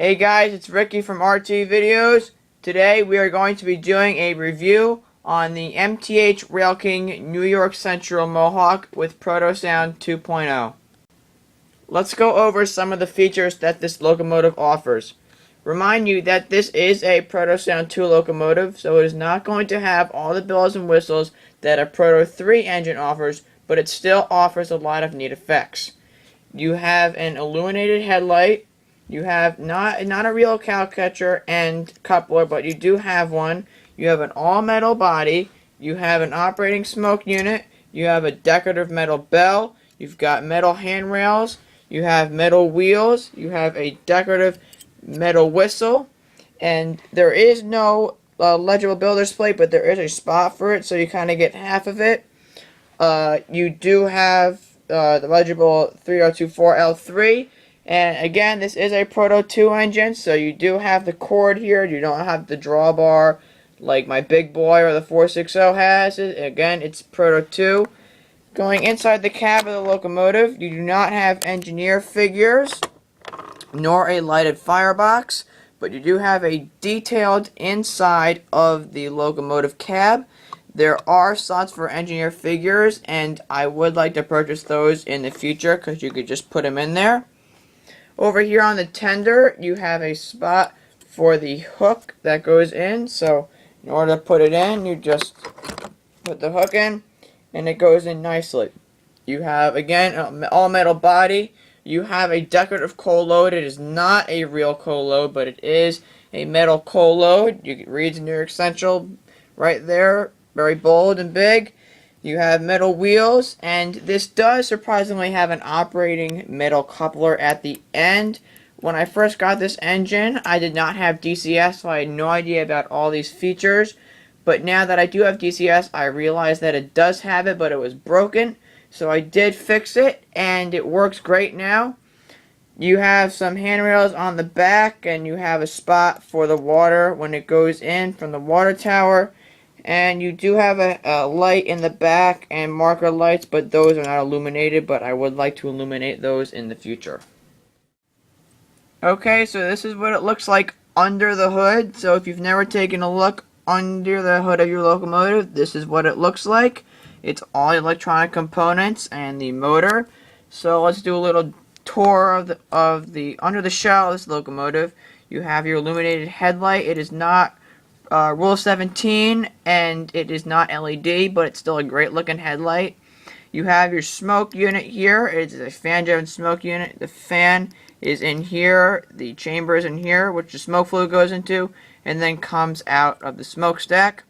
Hey guys, it's Ricky from RT Videos. Today we are going to be doing a review on the MTH Railking New York Central Mohawk with Proto Sound 2.0. Let's go over some of the features that this locomotive offers. Remind you that this is a Proto Sound 2 locomotive, so it is not going to have all the bells and whistles that a Proto 3 engine offers, but it still offers a lot of neat effects. You have an illuminated headlight. You have not a real cow catcher and coupler, but you do have one. You have an all-metal body. You have an operating smoke unit. You have a decorative metal bell. You've got metal handrails. You have metal wheels. You have a decorative metal whistle. And there is no legible builder's plate, but there is a spot for it, so you kind of get half of it. You do have the legible 3024 L-3. And again, this is a Proto 2 engine, so you do have the cord here. You don't have the drawbar like my big boy or the 460 has. Again, it's Proto 2. Going inside the cab of the locomotive, you do not have engineer figures, nor a lighted firebox, but you do have a detailed inside of the locomotive cab. There are slots for engineer figures, and I would like to purchase those in the future because you could just put them in there. Over here on the tender, you have a spot for the hook that goes in. So in order to put it in, you just put the hook in and it goes in nicely. You have, again, an all-metal body. You have a decorative coal load. It is not a real coal load, but it is a metal coal load. It reads New York Central right there, very bold and big. You have metal wheels, and this does surprisingly have an operating metal coupler at the end. When I first got this engine, I did not have DCS, so I had no idea about all these features. But now that I do have DCS, I realize that it does have it, but it was broken. So I did fix it, and it works great now. You have some handrails on the back, and you have a spot for the water when it goes in from the water tower. And you do have a light in the back and marker lights, but those are not illuminated, but I would like to illuminate those in the future. Okay, so this is what it looks like under the hood. So if you've never taken a look under the hood of your locomotive, this is what it looks like. It's all electronic components and the motor. So let's do a little tour of the under the shell of this locomotive. You have your illuminated headlight. It is not Rule 17, and it is not LED, but it's still a great looking headlight. You have your smoke unit here. It's a fan-driven smoke unit. The fan is in here, the chamber is in here, which the smoke fluid goes into, and then comes out of the smokestack.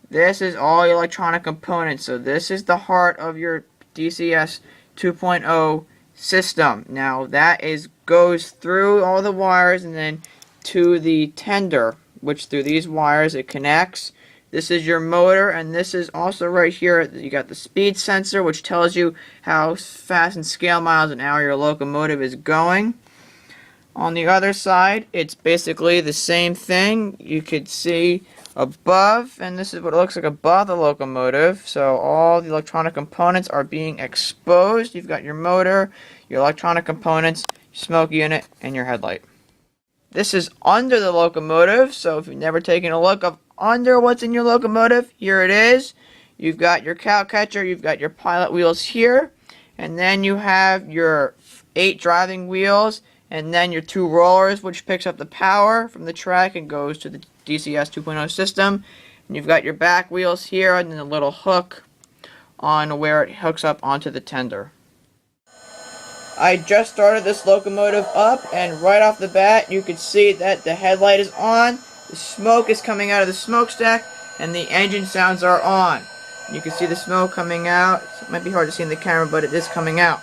This is all electronic components, so this is the heart of your DCS 2.0 system. Now that goes through all the wires and then to the tender, which through these wires it connects. This is your motor, and this is also right here. You got the speed sensor, which tells you how fast in scale miles an hour your locomotive is going. On the other side, it's basically the same thing. You could see above, and this is what it looks like above the locomotive. So all the electronic components are being exposed. You've got your motor, your electronic components, your smoke unit, and your headlight. This is under the locomotive, so if you've never taken a look of under what's in your locomotive, here it is. You've got your cow catcher, you've got your pilot wheels here, and then you have your 8 driving wheels, and then your 2 rollers, which picks up the power from the track and goes to the DCS 2.0 system. And you've got your back wheels here, and then a little hook on where it hooks up onto the tender. I just started this locomotive up, and right off the bat you can see that the headlight is on, the smoke is coming out of the smokestack, and the engine sounds are on. You can see the smoke coming out. It might be hard to see in the camera, but it is coming out.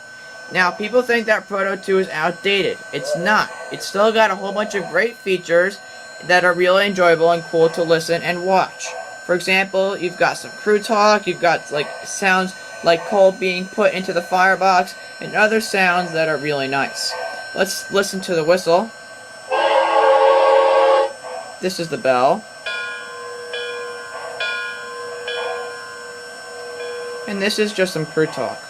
Now, people think that Proto 2 is outdated. It's not. It's still got a whole bunch of great features that are really enjoyable and cool to listen and watch. For example, you've got some crew talk, you've got like sounds like coal being put into the firebox, and other sounds that are really nice. Let's listen to the whistle. This is the bell. And this is just some crew talk.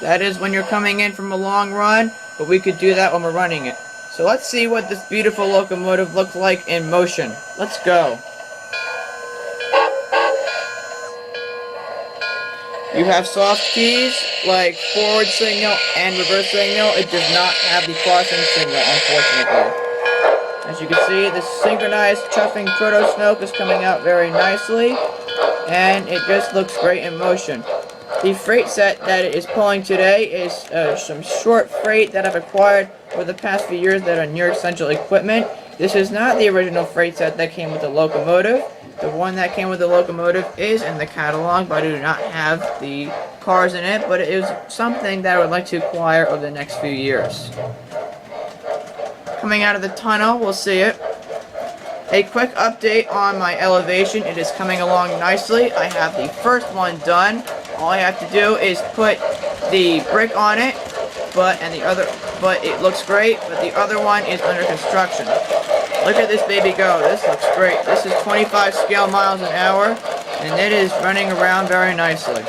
That is when you're coming in from a long run, but we could do that when we're running it. So let's see what this beautiful locomotive looks like in motion. Let's go. You have soft keys like forward signal and reverse signal. It does not have the crossing signal, unfortunately. As you can see, the synchronized chuffing Proto Snoke is coming out very nicely, and it just looks great in motion. The freight set that it is pulling today is some short freight that I've acquired over the past few years that are near essential equipment. This is not the original freight set that came with the locomotive. The one that came with the locomotive is in the catalog, but I do not have the cars in it, but it is something that I would like to acquire over the next few years. Coming out of the tunnel, we'll see it. A quick update on my elevation. It is coming along nicely. I have the first one done. All I have to do is put the brick on it, but it looks great, but the other one is under construction. Look at this baby go. This looks great. This is 25 scale miles an hour, and it is running around very nicely.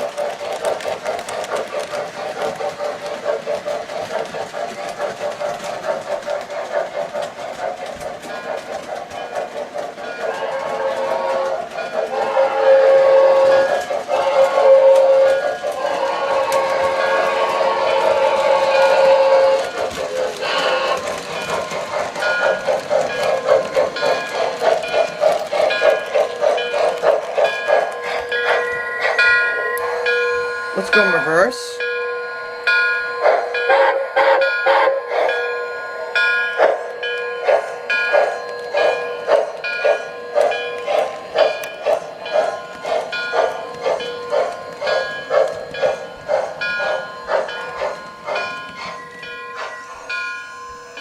Let's go in reverse.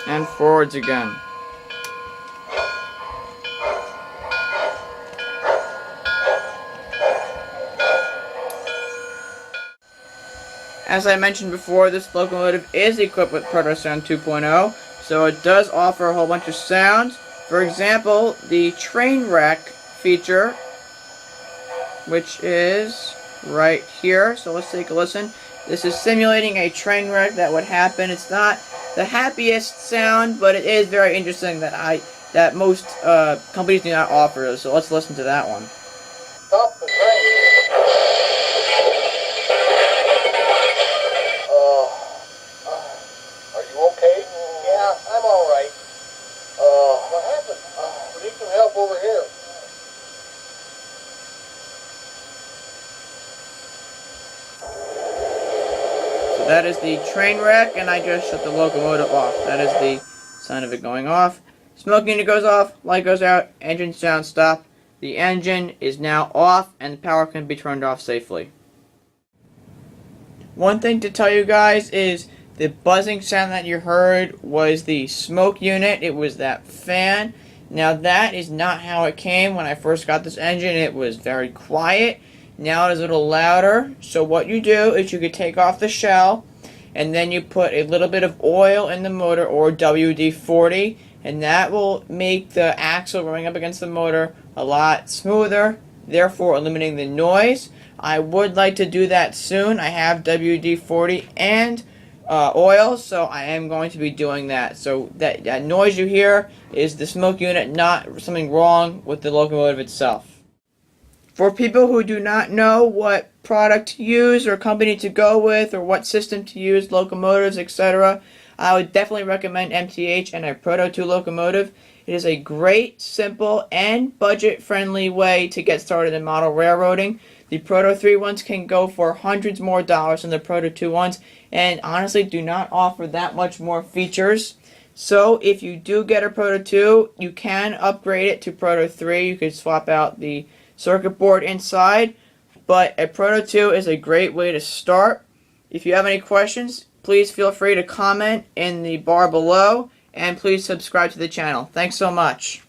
And forwards again. As I mentioned before, this locomotive is equipped with Proto Sound 2.0, so it does offer a whole bunch of sounds. For example, the train wreck feature, which is right here. So let's take a listen. This is simulating a train wreck that would happen. It's not the happiest sound, but it is very interesting that most companies do not offer. So let's listen to that one. Stop the train. Are you okay? Yeah, I'm all right. What happened? We need some help over here. So that is the train wreck, and I just shut the locomotive off. That is the sound of it going off. Smoke unit goes off, light goes out, engine sound stop. The engine is now off, and the power can be turned off safely. One thing to tell you guys is the buzzing sound that you heard was the smoke unit. It was that fan. Now that is not how it came when I first got this engine. It was very quiet. Now it is a little louder. So what you do is you could take off the shell, and then you put a little bit of oil in the motor, or WD-40, and that will make the axle running up against the motor a lot smoother, therefore eliminating the noise. I would like to do that soon. I have WD-40 and oil, so I am going to be doing that. So that noise you hear is the smoke unit, not something wrong with the locomotive itself. For people who do not know what product to use or company to go with or what system to use, locomotives, etc., I would definitely recommend MTH and a Proto 2 locomotive. It is a great, simple, and budget-friendly way to get started in model railroading. The Proto 3 ones can go for hundreds more dollars than the Proto 2 ones, and honestly do not offer that much more features. So if you do get a Proto 2, you can upgrade it to Proto 3. You could swap out the circuit board inside, but a Proto 2 is a great way to start. If you have any questions, please feel free to comment in the bar below, and please subscribe to the channel. Thanks so much.